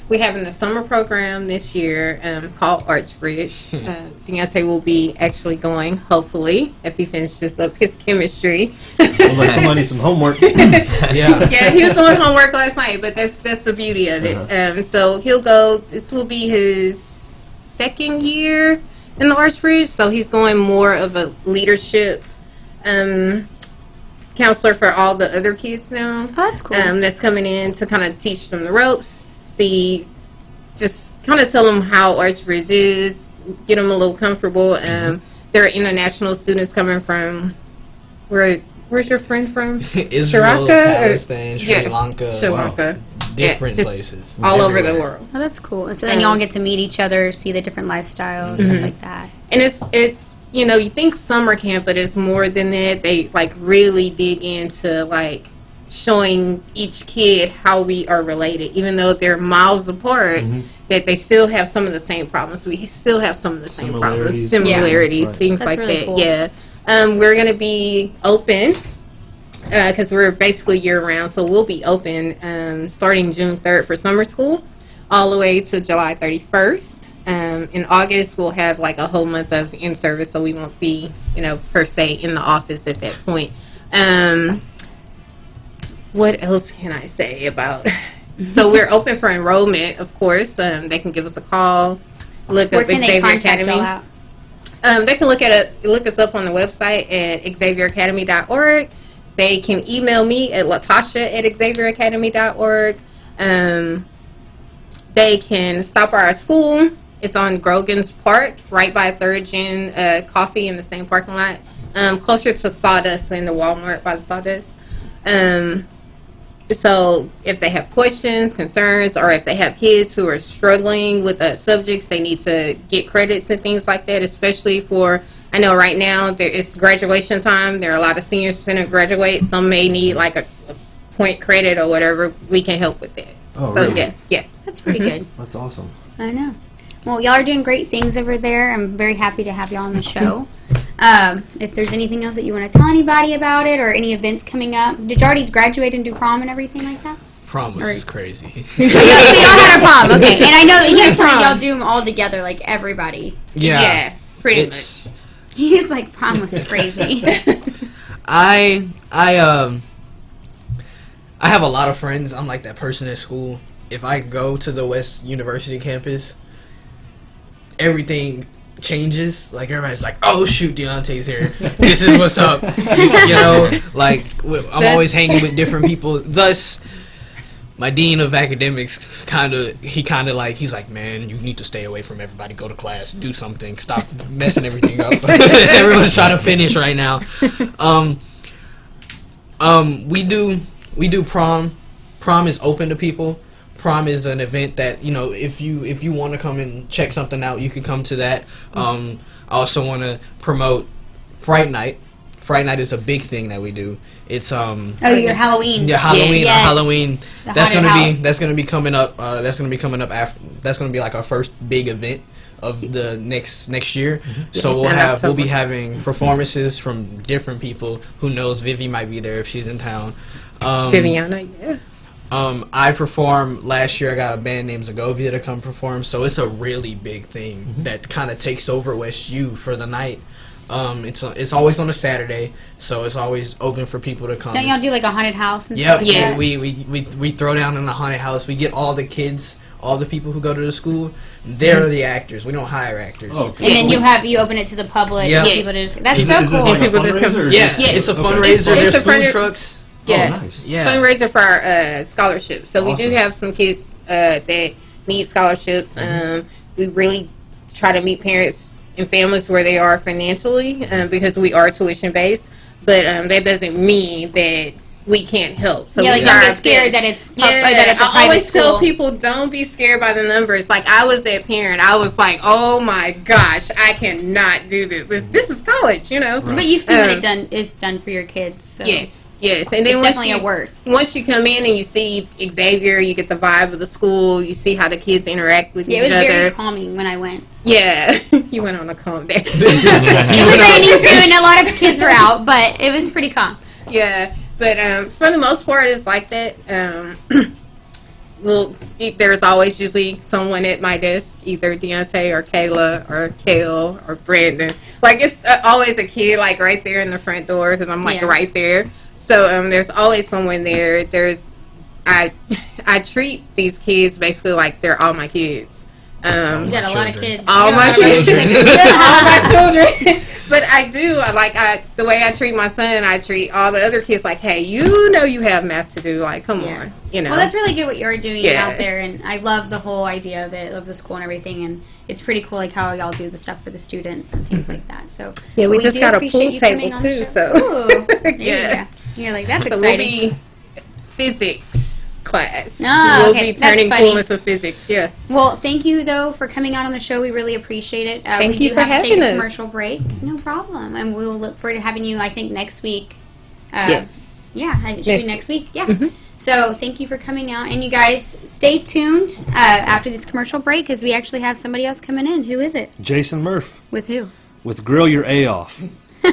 We having a summer program this year called Archbridge. Deontay will be actually going, hopefully, if he finishes up his chemistry. Well, like somebody needs some homework. Yeah, he was doing homework last night, but that's the beauty of it. So he'll go. This will be his second year in the Archbridge, so he's going more of a leadership counselor for all the other kids now. Oh, that's cool. That's coming in to kind of teach them the ropes, just kind of tell them how Archbridge is, get them a little comfortable. There are international students coming from where's your friend from? Israel, Sri Lanka, Pakistan, Sri Lanka. Sri Lanka. Different just places. all over Everywhere. the world. Oh, that's cool. So then y'all get to meet each other, see the different lifestyles, stuff like that. And it's you know, you think summer camp, but it's more than that. They like really dig into like showing each kid how we are related, even though they're miles apart. That they still have some of the same problems. We still have some of the same problems, similarities, Yeah. things That's like really that. cool. Yeah, we're gonna be open because we're basically year round, so we'll be open starting June 3rd for summer school, all the way to July 31st. In August, we'll have like a whole month of in-service, so we won't be, you know, per se in the office at that point. What else can I say about? So we're open for enrollment, of course. They can give us a call. Look Where up can they Xavier contact Academy. y'all at? They can look us up on the website at xavieracademy.org. They can email me at latasha@xavieracademy.org. They can stop by our school. It's on Grogan's Park, right by 3rd Gen Coffee in the same parking lot, closer to Sawdust and the Walmart by the Sawdust. So if they have questions, concerns, or if they have kids who are struggling with subjects, they need to get credits and things like that, especially for, I know right now it's graduation time. There are a lot of seniors going to graduate. Some may need like a point credit or whatever. We can help with that. Oh, So really? yes, yeah. That's pretty good. That's awesome. I know. Well, y'all are doing great things over there. I'm very happy to have y'all on the show. If there's anything else that you want to tell anybody about it or any events coming up, did you already graduate and do prom and everything like that? Prom was Or- crazy. So y'all had a prom, okay? And I know he was telling y'all do them all together, like everybody. Yeah, pretty much. He's like, prom was crazy. I have a lot of friends. I'm like that person at school. If I go to the West University campus, everything changes. Like, everybody's like, oh shoot, Deontay's here. This is what's up. You know, like, I'm always hanging with different people. Thus, my dean of academics he's like, man, you need to stay away from everybody. Go to class, do something, stop messing everything up. Everyone's trying to finish right now. We do prom. Prom is open to people. Prom is an event that, you know, if you want to come and check something out, you can come to that. I also want to promote Fright Night. Fright Night is a big thing that we do. It's your Halloween. Yeah, Halloween. Yes. Halloween. The That's haunted house. that's gonna be coming up. That's gonna be coming up after. That's gonna be like our first big event of the next year. So we'll be having performances from different people. Who knows? Vivi might be there if she's in town. Viviana, yeah. I performed last year. I got a band named Zagovia to come perform. So it's a really big thing that kind of takes over West U for the night. It's always on a Saturday, so it's always open for people to come. Don't y'all do like a haunted house and Yep. stuff? Yeah. We throw down in the haunted house. We get all the kids, all the people who go to the school. They're the actors. We don't hire actors. And then you open it to the public. Yeah. And people to just, that's Is so this cool. like a fundraiser? Yeah, it's a fundraiser. There's food trucks. Yeah, nice. Yeah. Fundraiser for our scholarships. So we do Awesome. have some kids that need scholarships. We really try to meet parents and families where they are financially because we are tuition based. But that doesn't mean that we can't help. So Yeah, like we don't try get our scared best. that it's Yeah, that it's a I private always school. tell people don't be scared by the numbers. Like I was that parent. I was like, oh my gosh, I cannot do this. This is college, you know. But you've seen what it is done for your kids. So. Yes, and then it's once definitely a worse. Once you come in and you see Xavier, you get the vibe of the school. You see how the kids interact with Yeah, it each was other. very calming when I went. Yeah, you went on a calm day. It was raining too, and a lot of kids were out, but it was pretty calm. Yeah, but for the most part, it's like that. There's always usually someone at my desk, either Deontay or Kayla or Kale or Brandon. Like it's always a kid, like right there in the front door because I'm like right there. So there's always someone there. I treat these kids basically like they're all my kids. You got a lot of kids. All my children. All my children. But I do. The way I treat my son, I treat all the other kids like, hey, you know you have math to do. Like, come on. You know. Well, that's really good what you're doing Yeah. out there, and I love the whole idea of it, of the school and everything, and it's pretty cool, like how y'all do the stuff for the students and things like that. So Yeah, we just do got a appreciate pool you coming table on the too. show. So Ooh, there yeah. you go. You're like, that's so exciting. we'll be physics class. Ah, we'll okay. be That's turning funny. cool into physics. Yeah. Well, thank you though for coming out on the show. We really appreciate it. Thank we you do for have to take having a us. commercial break. No problem, and we will look forward to having you. I think next week. Yes. Yeah, it should be next week. Yeah. So thank you for coming out, and you guys stay tuned after this commercial break because we actually have somebody else coming in. Who is it? Jason Murph With who? with Grill Your A Off. All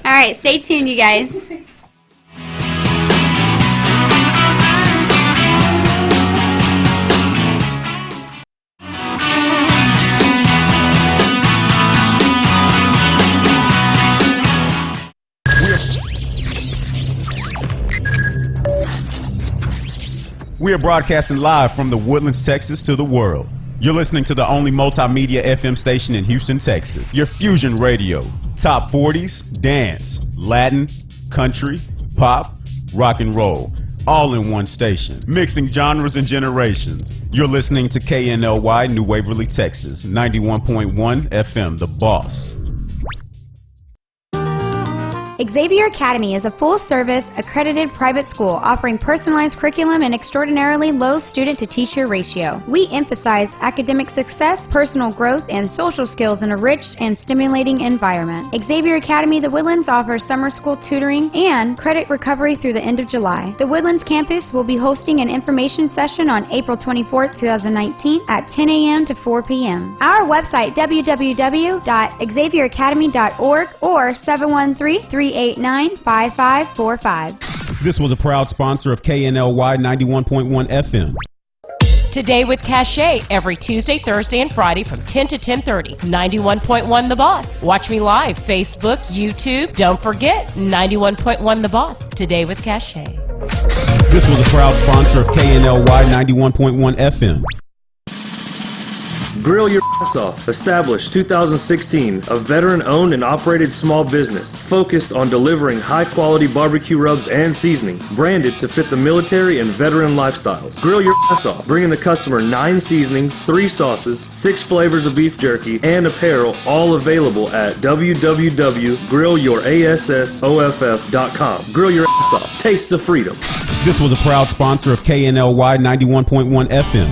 right, stay tuned, you guys. We are broadcasting live from the Woodlands, Texas to the world. You're listening to the only multimedia FM station in Houston, Texas. Your fusion radio. Top 40s, dance, Latin, country, pop, rock and roll. All in one station. Mixing genres and generations. You're listening to KNLY New Waverly, Texas. 91.1 FM, The Boss. Xavier Academy is a full-service, accredited private school offering personalized curriculum and extraordinarily low student-to-teacher ratio. We emphasize academic success, personal growth, and social skills in a rich and stimulating environment. Xavier Academy The Woodlands offers summer school tutoring and credit recovery through the end of July. The Woodlands campus will be hosting an information session on April 24, 2019 at 10 a.m. to 4 p.m. Our website, www.xavieracademy.org or 713-389-5545. This was a proud sponsor of KNLY 91.1 FM. Today with Cachet every Tuesday, Thursday, and Friday from 10 to 10:30. 91.1 The Boss. Watch me live, Facebook, YouTube. Don't forget, 91.1 The Boss. Today with Cachet. This was a proud sponsor of KNLY 91.1 FM. Grill your ass off. Established 2016, a veteran-owned and operated small business focused on delivering high-quality barbecue rubs and seasonings, branded to fit the military and veteran lifestyles. Grill your ass off, bringing the customer 9 seasonings, 3 sauces, 6 flavors of beef jerky, and apparel, all available at www.grillyourassoff.com. Grill your ass off. Taste the freedom. This was a proud sponsor of KNLY 91.1 FM.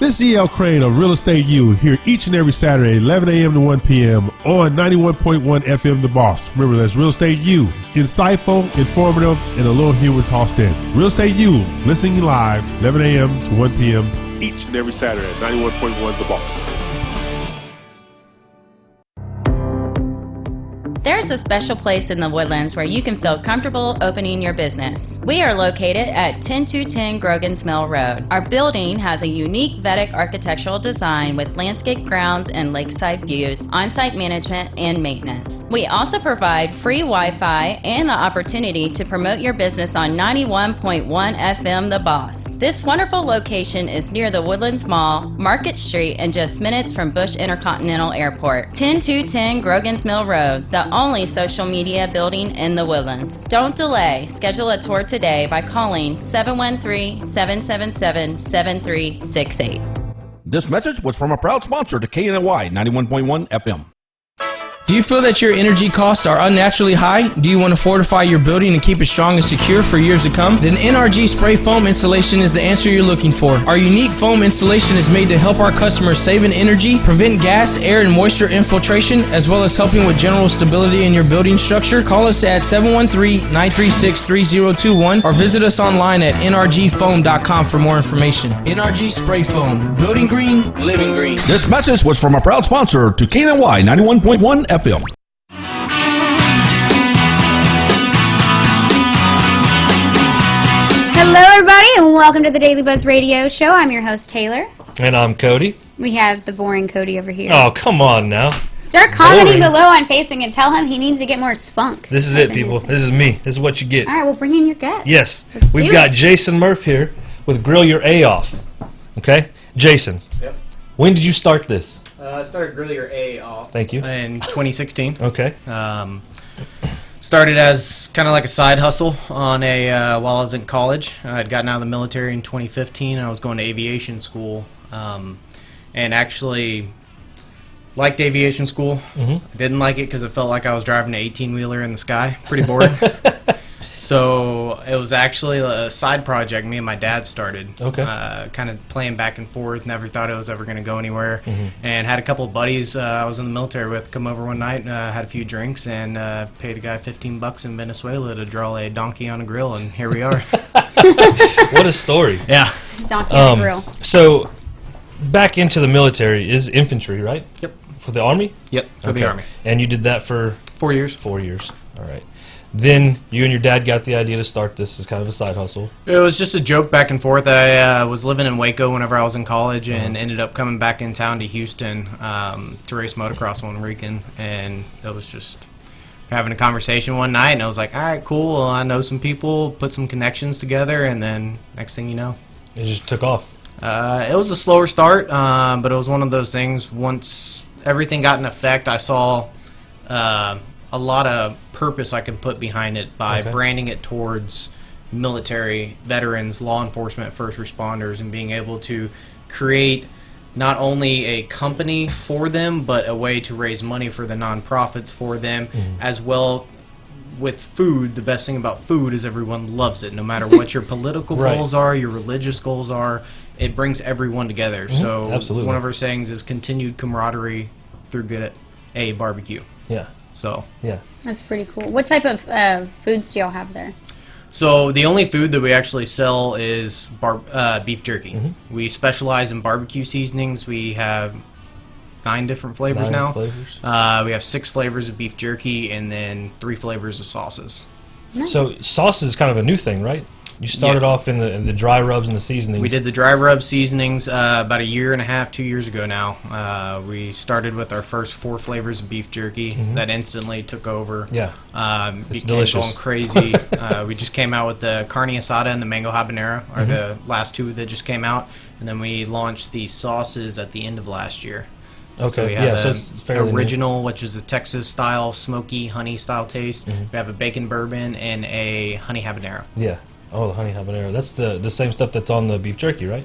This is E.L. Crane of Real Estate U here each and every Saturday, 11 a.m. to 1 p.m. on 91.1 FM The Boss. Remember, that's Real Estate U. Insightful, informative, and a little humor tossed in. Real Estate U, listening live, 11 a.m. to 1 p.m. each and every Saturday at 91.1 The Boss. There's a special place in the Woodlands where you can feel comfortable opening your business. We are located at 10210 Grogan's Mill Road. Our building has a unique Vedic architectural design with landscape grounds and lakeside views, on-site management, and maintenance. We also provide free Wi-Fi and the opportunity to promote your business on 91.1 FM The Boss. This wonderful location is near the Woodlands Mall, Market Street, and just minutes from Bush Intercontinental Airport. 10210 Grogan's Mill Road, the only social media building in the Woodlands. Don't delay. Schedule a tour today by calling 713-777-7368. This message was from a proud sponsor to KNY 91.1 FM. Do you feel that your energy costs are unnaturally high? Do you want to fortify your building and keep it strong and secure for years to come? Then NRG Spray Foam Insulation is the answer you're looking for. Our unique foam insulation is made to help our customers save in energy, prevent gas, air, and moisture infiltration, as well as helping with general stability in your building structure. Call us at 713-936-3021 or visit us online at nrgfoam.com for more information. NRG Spray Foam. Building green, living green. This message was from a proud sponsor to KNY 91.1 FM. Hello, everybody, and welcome to the Daily Buzz Radio Show. I'm your host, Taylor. And I'm Cody. We have the boring Cody over here. Oh, come on now. Start commenting below on Facebook and tell him he needs to get more spunk. This is it, people. This is me. This is what you get. All right, we'll bring in your guest. Yes. Let's We've do got it. Jason Murph here with Grill Your A Off. Okay? Jason. Yep. When did you start this? I started Grill Your A Off. Thank you. In 2016. Okay. Started as kind of like a side hustle on while I was in college. I'd gotten out of the military in 2015. I was going to aviation school, and actually liked aviation school. Mhm. I didn't like it because it felt like I was driving an 18-wheeler in the sky. Pretty boring. So it was actually a side project me and my dad started. Okay. Kind of playing back and forth. Never thought it was ever going to go anywhere. Mhm. And had a couple of buddies I was in the military with come over one night, had a few drinks, and paid a guy $15 in Venezuela to draw a donkey on a grill, and here we are. What a story. Yeah. Donkey on a grill. So, back into the military is infantry, right? Yep. For the Army? Yep, for the Army. And you did that for? 4 years. 4 years. All right. Then you and your dad got the idea to start this as kind of a side hustle. It was just a joke back and forth. I was living in Waco whenever I was in college and ended up coming back in town to Houston to race motocross one weekend. And it was just having a conversation one night, and I was like, all right, cool. Well, I know some people, put some connections together, and then next thing you know, it just took off. It was a slower start, but it was one of those things. Once everything got in effect, I saw a lot of purpose I could put behind it by branding it towards military veterans, law enforcement, first responders, and being able to create not only a company for them, but a way to raise money for the nonprofits for them, as well. With food, the best thing about food is everyone loves it. No matter what your political goals are, your religious goals are, it brings everyone together. So Absolutely. One of our sayings is continued camaraderie through good at a barbecue. Yeah. So yeah, That's pretty cool. What type of foods do y'all have there? So the only food that we actually sell is beef jerky. We specialize in barbecue seasonings. We have 9 different flavors 9 now. flavors. We have 6 flavors of beef jerky and then 3 flavors of sauces. Nice. So sauce is kind of a new thing, right? You started off in the dry rubs and the seasonings. We did the dry rub seasonings about a year and a half, 2 years ago now. We started with our first 4 flavors of beef jerky that instantly took over. Yeah, it's became delicious. Going crazy. We just came out with the carne asada and the mango habanero, are the last 2 that just came out, and then we launched the sauces at the end of last year. Okay, So we have so it's fairly original, which is a Texas style, smoky honey style taste. We have a bacon bourbon and a honey habanero. Yeah. Oh, the honey habanero. That's the same stuff that's on the beef jerky, right?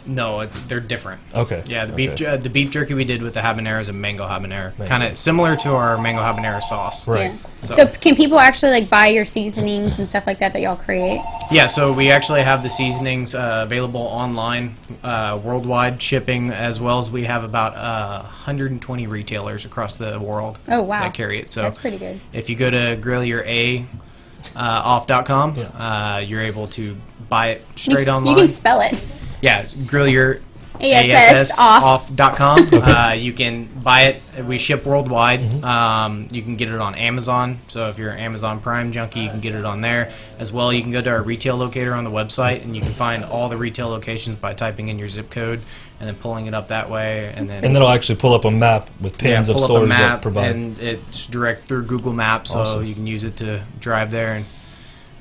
No, they're different. Okay. Yeah, the beef jerky we did with the habanero is a mango habanero, kind of similar to our mango habanero sauce. Right. Yeah. So can people actually like buy your seasonings and stuff like that y'all create? Yeah, so we actually have the seasonings available online, worldwide shipping, as well as we have about 120 retailers across the world that carry it. So that's pretty good. If you go to grillyour.off.com, you're able to buy it straight online. You can spell it. Yeah, grillyour.off.com. You can buy it. We ship worldwide. You can get it on Amazon. So if you're an Amazon Prime junkie, you can get it on there. As well, you can go to our retail locator on the website, and you can find all the retail locations by typing in your zip code and then pulling it up that way. And that'll actually pull up a map with pins of stores that provide. And it's direct through Google Maps, so you can use it to drive there and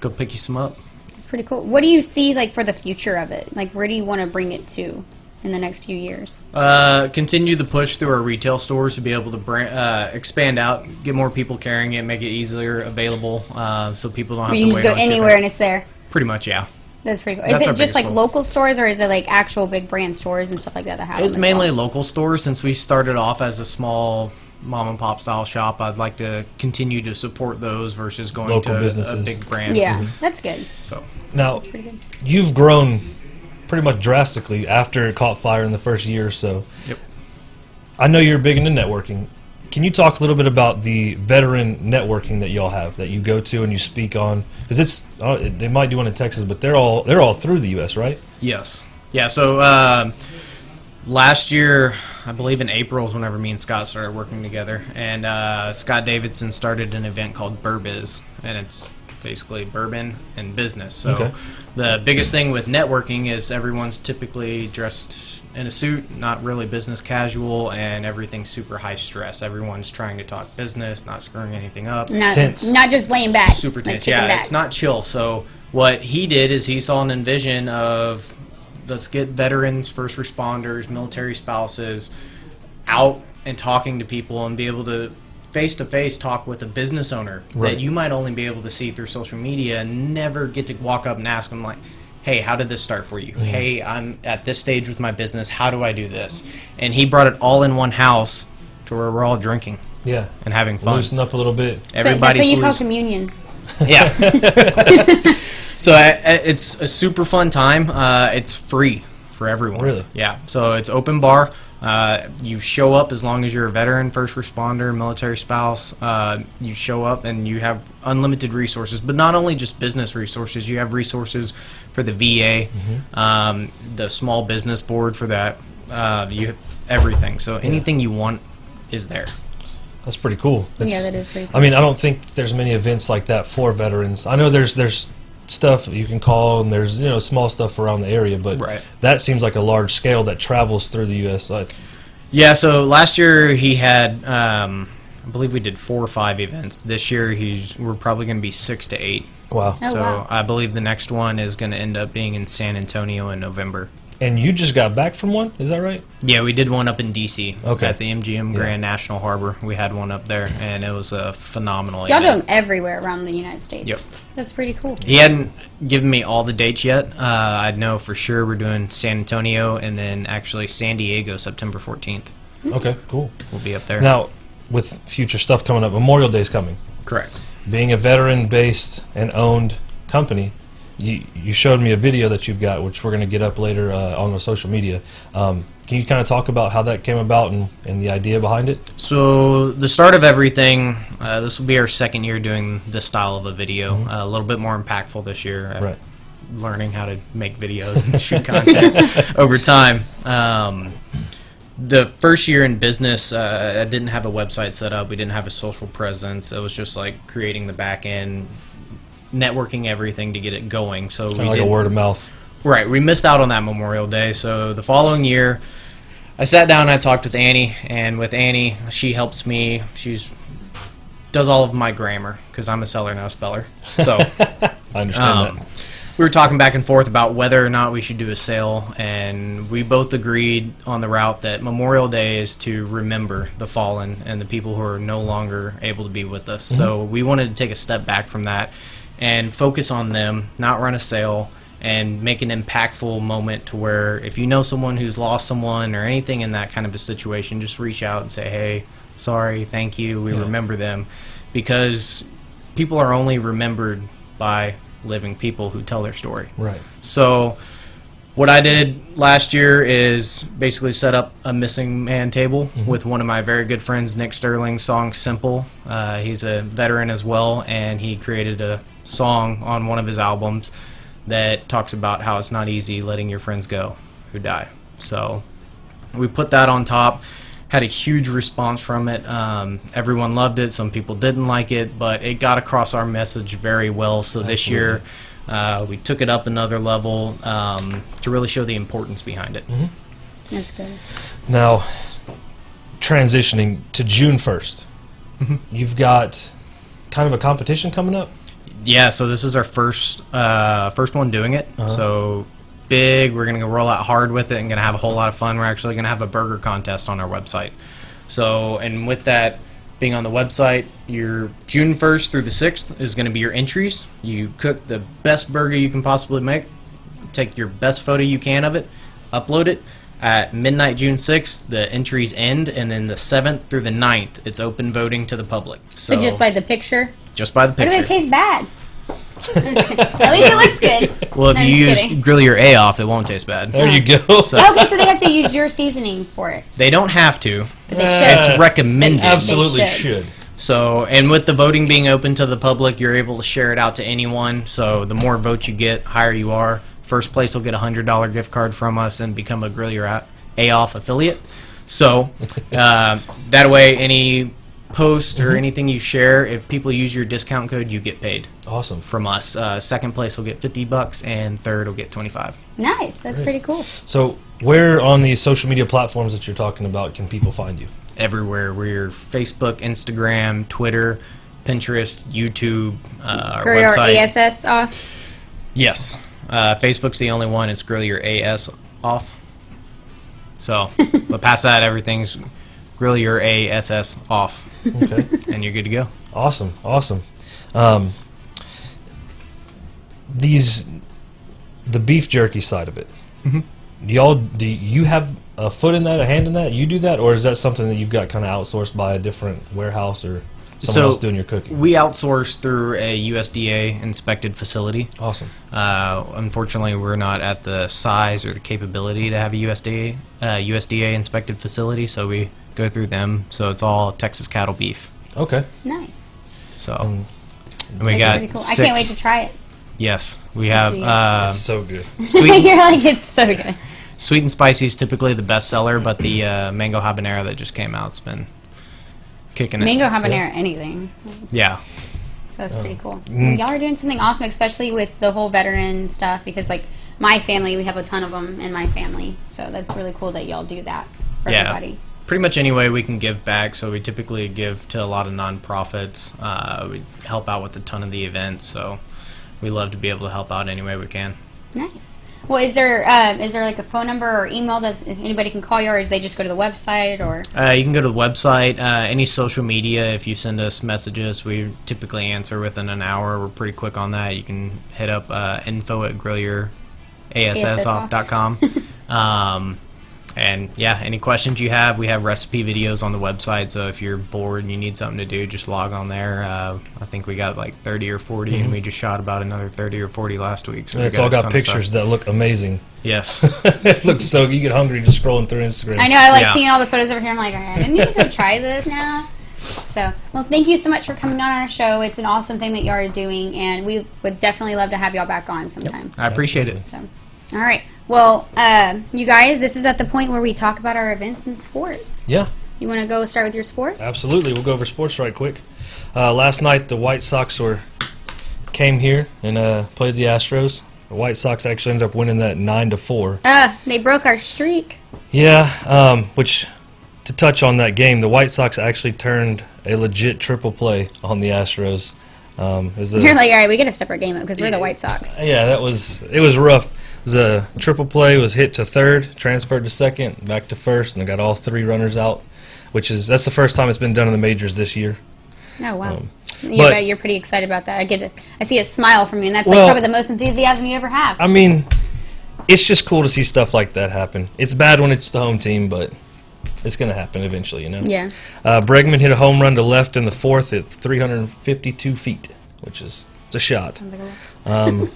go pick you some up. Pretty cool. What do you see like for the future of it? Like, where do you want to bring it to in the next few years? Continue the push through our retail stores to be able to expand out, get more people carrying it, make it easier available, so people don't have to wait. You just go anywhere and it's there. Pretty much, yeah. That's pretty cool. Is it just like local stores, or is it like actual big brand stores and stuff like that that have? It's mainly local stores. Since we started off as a small mom and pop style shop, I'd like to continue to support those versus going local to businesses. a big brand. Yeah, that's good. So now that's pretty good. You've grown pretty much drastically after it caught fire in the first year or so. Yep. I know you're big into networking. Can you talk a little bit about the veteran networking that y'all have, that you go to and you speak on? Because it's they might do one in Texas, but they're all through the U.S., right? Yes. Yeah. So last year, I believe in April is whenever me and Scott started working together, and Scott Davidson started an event called Burbiz, and it's basically bourbon and business. So the biggest thing with networking is everyone's typically dressed in a suit, not really business casual, and everything's super high stress. Everyone's trying to talk business, not screwing anything up. Tense. Not just laying back. Super tense. Like Yeah, it's not chill. So what he did is he saw an envision of, let's get veterans, first responders, military spouses out and talking to people and be able to face-to-face talk with a business owner that you might only be able to see through social media and never get to walk up and ask them, like, hey, how did this start for you? Hey, I'm at this stage with my business. How do I do this? And he brought it all in one house to where we're all drinking and having fun. Loosen up a little bit. That's what you call communion. Yeah. So it's a super fun time. It's free for everyone. Really? Yeah. So it's open bar. You show up as long as you're a veteran, first responder, military spouse. You show up and you have unlimited resources, but not only just business resources. You have resources for the VA, the small business board for that. You have everything. So anything you want is there. That's pretty cool. Yeah, that is pretty cool. I mean, I don't think there's many events like that for veterans. I know there's stuff you can call, and there's small stuff around the area, but that seems like a large scale that travels through the U.S. Yeah, so last year he had, I believe we did 4 or 5 events. This year we're probably going to be 6 to 8. Wow. Oh, So wow. I believe the next one is going to end up being in San Antonio in November. And you just got back from one, is that right? Yeah, we did one up in D.C. Okay. At the MGM Grand National Harbor. We had one up there, and it was a phenomenal So y'all do event. them everywhere around the United States. Yep. That's pretty cool. He hadn't given me all the dates yet. I know for sure we're doing San Antonio and then actually San Diego September 14th. Okay, cool. We'll be up there. Now, with future stuff coming up, Memorial Day's coming. Correct. Being a veteran-based and owned company, you showed me a video that you've got, which we're going to get up later on the social media. Can you kind of talk about how that came about and the idea behind it? So the start of everything, this will be our second year doing this style of a video. A little bit more impactful this year. Learning how to make videos and shoot content over time. The first year in business, I didn't have a website set up. We didn't have a social presence. It was just like creating the back end, networking everything to get it going. So Kind of like a word of mouth. Right, we missed out on that Memorial Day. So the following year, I sat down and I talked with Annie, and with Annie, she helps me. Does all of my grammar because I'm a seller, not a speller. So I understand that. We were talking back and forth about whether or not we should do a sale, and we both agreed on the route that Memorial Day is to remember the fallen and the people who are no longer able to be with us. So we wanted to take a step back from that and focus on them, not run a sale, and make an impactful moment to where if you know someone who's lost someone or anything in that kind of a situation, just reach out and say, hey, sorry, thank you, we remember them. Because people are only remembered by living people who tell their story. Right. So what I did last year is basically set up a missing man table with one of my very good friends, Nick Sterling's song Simple. He's a veteran as well, and he created a song on one of his albums that talks about how it's not easy letting your friends go who die. So we put that on top. Had a huge response from it. Everyone loved it. Some people didn't like it, but it got across our message very well. So this year, we took it up another level to really show the importance behind it. That's good. Now, transitioning to June 1st, you've got kind of a competition coming up? Yeah, so this is our first one doing it. So big. We're going to roll out hard with it and going to have a whole lot of fun. We're actually going to have a burger contest on our website. So, and with that being on the website, your June 1st through the 6th is going to be your entries. You cook the best burger you can possibly make, take your best photo you can of it, upload it. At midnight June 6th, the entries end, and then the 7th through the 9th, it's open voting to the public. So just by the picture? Just by the picture. What if it tastes bad? At least it looks good. Well, if No, you just use kidding. Grill Your A off, it won't taste bad. There you go. So, Okay, so they have to use your seasoning for it. they don't have to. But they should. It's recommended. They absolutely They should. So, and with the voting being open to the public, you're able to share it out to anyone. So the more votes you get, higher you are. First place will get a $100 gift card from us and become a Grill Your A off affiliate. So that way, any post or anything you share, if people use your discount code, you get paid. Awesome. From us. Second place will get $50 and third will get $25. Nice. That's pretty cool. So where on the social media platforms that you're talking about can people find you? Everywhere. We're Facebook, Instagram, Twitter, Pinterest, YouTube, our For your website. ASS off? Yes. Facebook's the only one. It's Grill Your AS off. So, but past that, everything's Grill Your ASS off. Okay. And you're good to go. Awesome. Awesome. The beef jerky side of it. Do you have a foot in that, a hand in that? You do that, or is that something that you've got kind of outsourced by a different warehouse or someone else doing your cooking? We outsource through a USDA inspected facility. Awesome. Unfortunately, we're not at the size or the capability to have a USDA inspected facility, so we go through them. So it's all Texas cattle beef. Okay. Nice. So and we That's got pretty cool. I can't wait to try it. Yes, we have. It's so good. Sweet, You're like, it's so good. sweet and spicy is typically the best seller, but the mango habanero that just came out's been kicking it. Mango habanero, anything. Yeah. So that's pretty cool. Y'all are doing something awesome, especially with the whole veteran stuff, because like my family, we have a ton of them in my family. So that's really cool that y'all do that for everybody. Pretty much any way we can give back. So we typically give to a lot of nonprofits. We help out with a ton of the events. So we love to be able to help out any way we can. Nice. Well, is there like a phone number or email that anybody can call you, or do they just go to the website, or? You can go to the website. Any social media, if you send us messages, we typically answer within an hour. We're pretty quick on that. You can hit up info@grillyourassoff.com. And yeah, any questions you have, we have recipe videos on the website. So if you're bored and you need something to do, just log on there. I think we got like 30 or 40, and we just shot about another 30 or 40 last week. So and it's all got pictures that look amazing. Yes. It looks so, you get hungry just scrolling through Instagram. I know, I like seeing all the photos over here. I'm like, all right, I need to go try this now. So, well, thank you so much for coming on our show. It's an awesome thing that y'all are doing, and we would definitely love to have y'all back on sometime. I appreciate it. So, all right. Well, you guys, this is at the point where we talk about our events and sports. Yeah. You want to go start with your sports? Absolutely. We'll go over sports right quick. Last night, the White Sox came here and played the Astros. The White Sox actually ended up winning that 9-4. They broke our streak. Yeah, which, to touch on that game, the White Sox actually turned a legit triple play on the Astros. You're like, all right, we got to step our game up because we're the White Sox. Yeah, it was rough. It was a triple play, was hit to third, transferred to second, back to first, and they got all 3 runners out, that's the first time it's been done in the majors this year. Oh, wow. You're pretty excited about that. I see a smile from you, and that's like probably the most enthusiasm you ever have. I mean, it's just cool to see stuff like that happen. It's bad when it's the home team, but it's going to happen eventually, you know? Yeah. Bregman hit a home run to left in the 4th at 352 feet, which is a shot. Sounds like a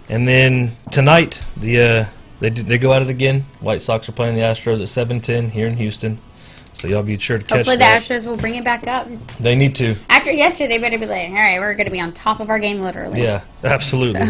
And then tonight, they go at it again. White Sox are playing the Astros at 7:10 here in Houston. So y'all be sure to catch Hopefully that. the Astros will bring it back up. They need to. After yesterday, they better be like, all right, we're going to be on top of our game literally. Yeah, absolutely.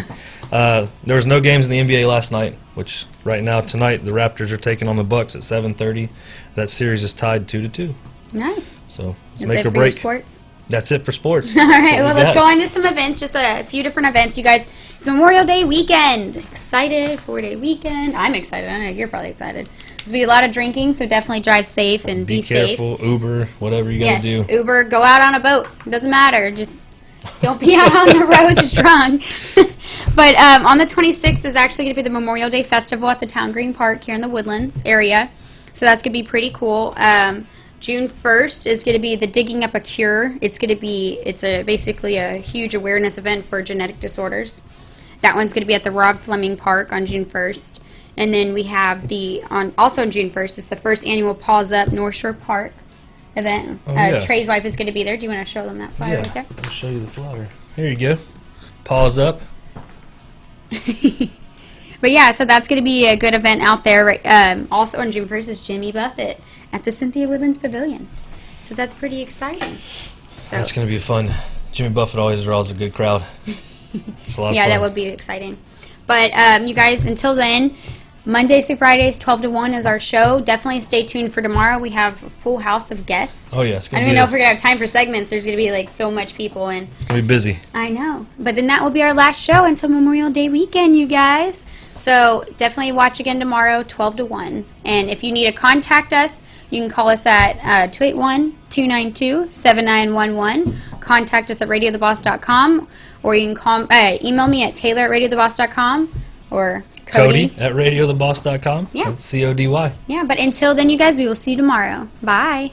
There was no games in the NBA last night, which right now, tonight, the Raptors are taking on the Bucks at 7:30. That series is tied 2-2. Nice. So let's That's make it or for your break. sports? That's it for sports. All right, That's well, what we let's got. go on to some events, just a few different events. You guys, it's Memorial Day weekend. Excited, 4-day weekend. I'm excited. I know you're probably excited. There's going to be a lot of drinking, so definitely drive safe and be safe. Careful, Uber, whatever you got to do. Uber, go out on a boat. It doesn't matter. Just don't be out on the roads drunk. But on the 26th is actually going to be the Memorial Day Festival at the Town Green Park here in the Woodlands area. So that's going to be pretty cool. June 1st is going to be the Digging Up a Cure. It's basically a huge awareness event for genetic disorders. That one's going to be at the Rob Fleming Park on June 1st. And then we have also on June 1st is the first annual Paws Up North Shore Park event. Oh, yeah. Trey's wife is going to be there. Do you want to show them that flyer right there? I'll show you the flyer. Here you go. Paws up. But yeah, so that's going to be a good event out there. Also on June 1st is Jimmy Buffett at the Cynthia Woodlands Pavilion. So that's pretty exciting. So That's going to be fun. Jimmy Buffett always draws a good crowd. It's a lot of yeah, fun. that would be exciting. But you guys, until then, Mondays through Fridays, 12 to 1 is our show. Definitely stay tuned for tomorrow. We have a full house of guests. Oh, yeah. It's I going don't to be even know if we're going to have time for segments. There's going to be like so much people. And it's gonna be busy. I know. But then that will be our last show until Memorial Day weekend, you guys. So definitely watch again tomorrow, 12 to 1. And if you need to contact us, you can call us at 281-292-7911. Contact us at radiotheboss.com. Or you can email me at taylor@radiotheboss.com or Cody at radiotheboss.com. Yeah. That's CODY. Yeah, but until then, you guys, we will see you tomorrow. Bye.